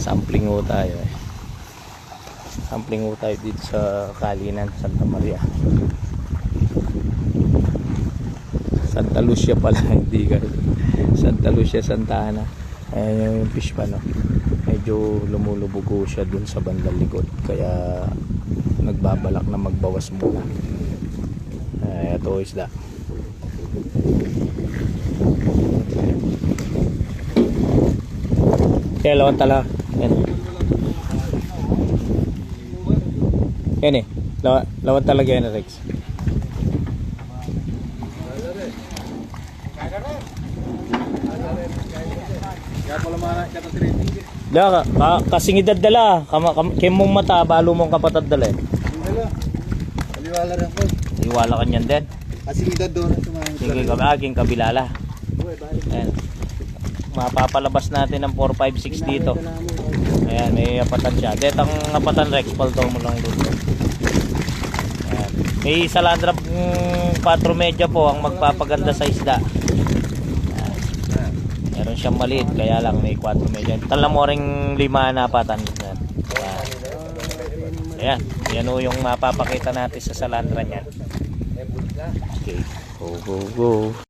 Sampling ho tayo Sampling ho tayo dito sa Kalinan, Santa Maria. Santa Lucia pala, hindi ka. Santa Lucia, Santa Ana. Ayan yung fish pa, no? Medyo lumulubog ho siya dun sa bandang likod. Kaya nagbabalak na magbawas muna. Ito isda. Kaya lawan tala. Yan. Yan eh. Lawan talaga yan, Rex. Da kasing idad dala kemong mata balo mong kapatad dala eh. Aliwala rin ko. Iwala kanyan din. Kasing idad doon sige kamaging kabilala. Ayan. Mapapalabas natin ng 4, 5, 6 dito. Ayan, may apatan siya. Detang apatan Rex, palto mo lang doon. Ayan. May salandrap 4 medya po ang magpapaganda sa isda. Meron siyang maliit, kaya lang may 4 medyo. Tala mo ring 5 na apatan. Ayan. Yan o yung mapapakita natin sa salandra niyan. Okay. Go, go, go.